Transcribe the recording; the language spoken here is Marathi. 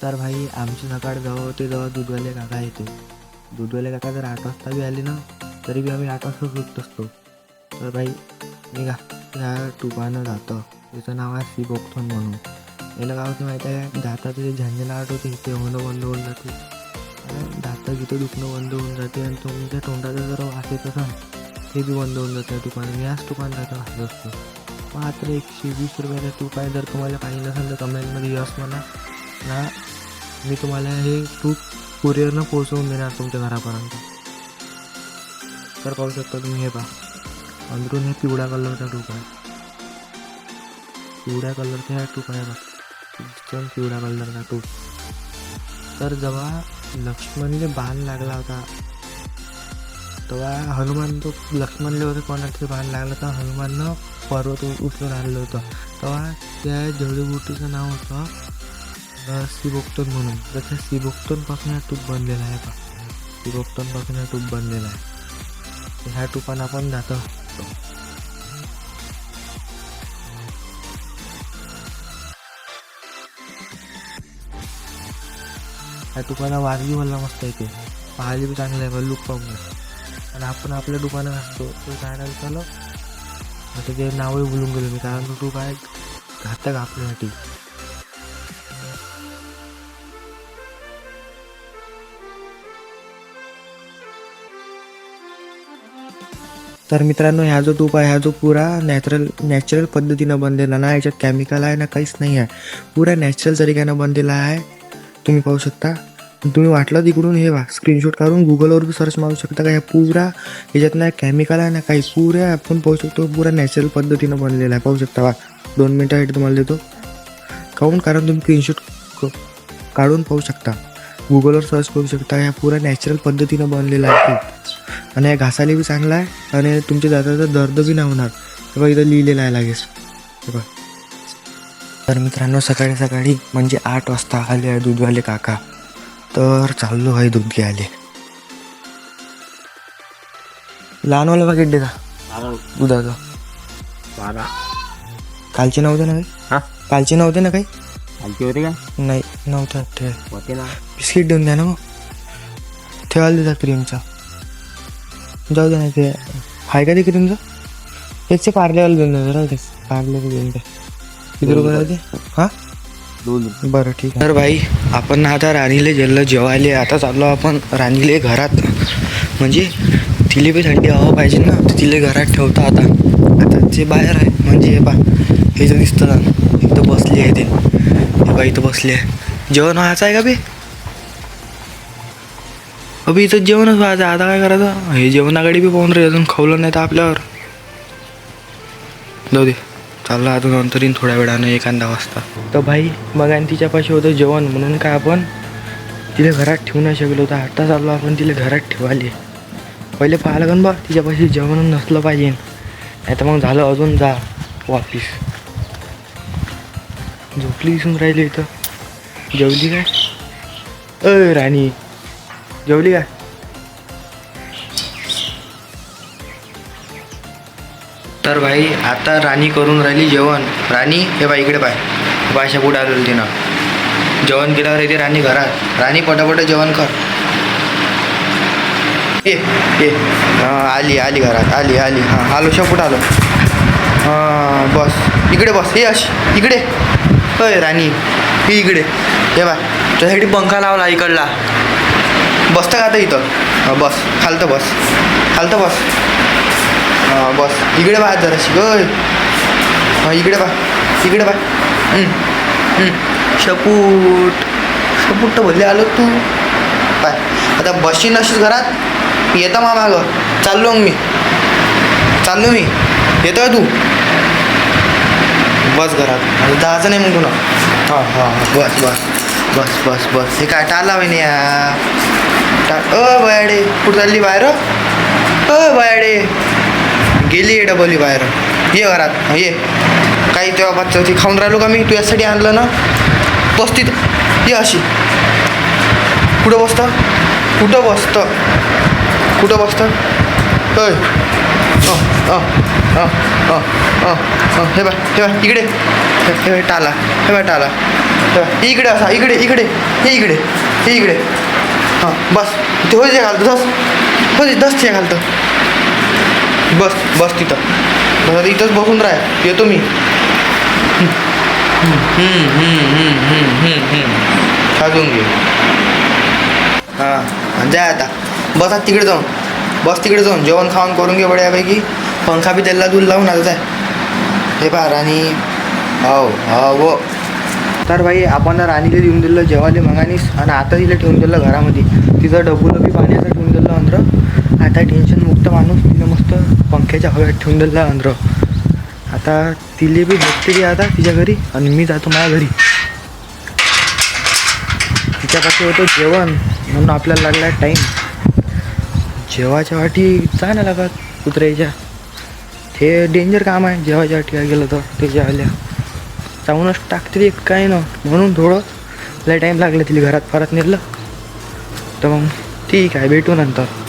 तर भाई आमची सकाळ जेव्हा होते तेव्हा दूधवाले काका येते. दूधवाले काका जर 8 वाजता बी आले ना तरी बी आम्ही 8 वाजताच उठत असतो. तर भाई निघा ह्या टुपानं जातं. त्याचं नाव आहे सिबोक्थोन म्हणून. याला काय होतं माहिती आहे का, दातात जे झंझणाट होते ते होणं बंद होऊन जाते. दातं तिथं दुखणं बंद होऊन जाते आणि तुमच्या तोंडाचा जर वास येत असेल ते बी बंद होऊन जातं. दुकानात मी याच दुकानात वाचत असतो. मात्र 120 रुपयाचा तूप आहे. जर तुम्हाला काही नसेल तर कमेंटमध्ये यस म्हणा ना, मी तुम्हाला हे तूप कुरिअरनं पोहोचवून देणार तुमच्या घरापर्यंत. तर पाहू शकता तुम्ही, हे पहा अंदरून हे पिवळ्या कलरचा तूप आहे. पिवळ्या कलरचा हा तूप आहे बघ, पिवळ्या कलरचा तूप. तर जेव्हा लक्ष्मणले बाण लागला होता तेव्हा हनुमान तो लक्ष्मणले होते कोणाचे बाण लागला तर हनुमाननं पर्वत उचलून आणलं होतं. तेव्हा त्या जडीबुटीचं नाव होतं सिबोक्थोन म्हणून. तर त्या सिबोक्थोनपासून हा तूप बनलेला आहे का, सिबोक्थोनपासून हा तूप बनलेला आहे. ह्या तुपानं आपण जातं. ह्या तुपाला वाजवी मला मस्त येते, पाहायला बी चांगलं आहे, लुक पाहून. आणि आपण आपल्या दुकानात असतो तो काय चालू आता ते नावही बोलून गेलो मी, कारण तो तूप आहे घातक आपल्यासाठी. तर मित्रांनो, ह्या जो तूप आहे ह्या जो पुरा नॅचरल पद्धतीनं बनलेला ना, याच्यात केमिकल आहे ना काहीच नाही आहे, पुरा नॅचरल तरीक्यानं बनलेला आहे. तुम्ही पाहू शकता. तुम्ही वाटलं तिकडून हे वा स्क्रीनशॉट काढून गुगलवर बी सर्च मारू शकता का, ह्या पुरा याच्यात नाही केमिकल आहे ना काही, पुऱ्या आपण पाहू शकतो पुरा नॅचरल पद्धतीनं बनलेला आहे. पाहू शकता वा, 2 मिनटासाठी तुम्हाला देतो काहून, कारण तुम्ही स्क्रीनशॉट काढून पाहू शकता, गुगलवर सर्च करू शकता. ह्या पुरा नॅचरल पद्धतीनं बनलेला आहे तूप. आणि या घासाला बी चांगला आहे आणि तुमच्या दाताचा दर्द बी नाही होणार. तेव्हा इथं लिहिलेलं आहे लागेच. बघा. तर मित्रांनो, सकाळी सकाळी म्हणजे 8 वाजता आले आहे दूधवाले काका. तर चाललो आहे दूध घ्यायला. लहानवाला पाकिट दे का दुधाचं. 12 कालचे नव्हते ना काही, हां कालचे नव्हते ना काही, कालची होते का नाही नव्हतं. ठेव होते ना. बिस्किट देऊन द्या ना मग, ठेवायला देता क्रीमचा. जाऊ दे नाही ते आहे का ते क्रीमचं, त्याचे पार्लेवाला देऊन द्या जरा, ते पार्ले देऊन द्या. किती रुपये होते. हां बरं ठीक आहे. तर भाई आपण आता राणीले जेवलं जेवायले. आता चाललो आपण राणीले घरात, म्हणजे तिले बी थंडी हवा पाहिजे ना, तर तिले घरात ठेवता. आता ते बाहेर आहे, म्हणजे हे बा हे जे दिसतं ना इथं बसली आहे, ते हे बा इथं बसली आहे. जेवण व्हायचं आहे का बे, अभि इथं जेवणच व्हायचं. आता काय करायचं, हे जेवणाकडे बी पाहून रे, अजून खावलं नाही तर आपल्यावर. जाऊ दे, चाललं अजून नंतर येईन थोड्या वेळानं 1-2 वाजता. तर भाई मग आणि तिच्यापाशी होतं जेवण, म्हणून काय आपण तिला घरात ठेवू नाही शकलो होतं. आता चाललो आपण तिला घरात ठेवायला. पहिले पाहायला लागन बा तिच्यापाशी जेवण नसलं पाहिजे, नाही तर मग झालं अजून जा वापिस. झोपली दिसून राहिली इथं. जेवली काय राणी, जेवली काय. तर भाई आता राणी करून राहिली जेवण. राणी हे बाई इकडे पाय, बायशा पुढे आलेली तिनं जेवण केल्यावर येते राणी घरात. राणी पटापट जेवण कर. ए ए आली घरात, आली हां आलो, शेपूट आलो. हां बस इकडे बस, हे अशी इकडे. होय राणी ही इकडे हे बा, तुझ्यासाठी पंखा लावला इकडला. बसतं का आता इथं, बस खालतं बस, बस. हां बस इकडे बा जराशी. होय हां इकडे बा. शपूट तर भरले आलो तू काय. आता बसशी नशीस घरात, येतं मा मागं. चाललो मी येतो तू बस घरात. आता जायचं नाही मग तुला. हां बस. हे काय टाळला वहिनी बयाडे, कुठं चालली बाहेर. बयाडे गेली आहे डबली बाहेर. ये घरात ये. काही तेव्हा चौथी खाऊन राहिलो का मी, तू यासाठी आणलं ना. बस तिथं ये अशी. कुठं बसतं होय. हे बा इकडे. हे टाला तर इकडे असा इकडे इकडे हे इकडे हां बस ते होय जे घालतो दस ते घालतं बस तिथं बस इथंच बसून राह येतो मी साजून घे हां जाय आता बस आता तिकडे जाऊन जेवण खाऊन करून घे बड्यापैकी पंखा बी त्याला दूध लावून आता जाय हे पहा राणी हो तर भाई आपण राणीला देऊन दिलं जेवायला मगानीस आणि आता तिला ठेवून दिलं घरामध्ये तिचं डबुलं बी पाण्याचं ठेवून दिलं अंदर आता टेन्शन मुक्त माणूस तिला मस्त पंख्याच्या हव्यात ठेवून दिलं अंदर आता तिला बी बघते बी आता तिच्या घरी आणि मी जातो माझ्या घरी तिच्यापाशी होतं जेवण म्हणून आपल्याला लागला टाईम जेवायच्या वाटी जा ना लागत कुत्र्याच्या हे डेंजर काम आहे जेवायच्या वाटी गेलं तर ते जेवायला चावूनच टाकते एक काय ना म्हणून थोडं लय टाईम लागला तिला घरात परत नेलं तर मग ठीक आहे भेटू नंतर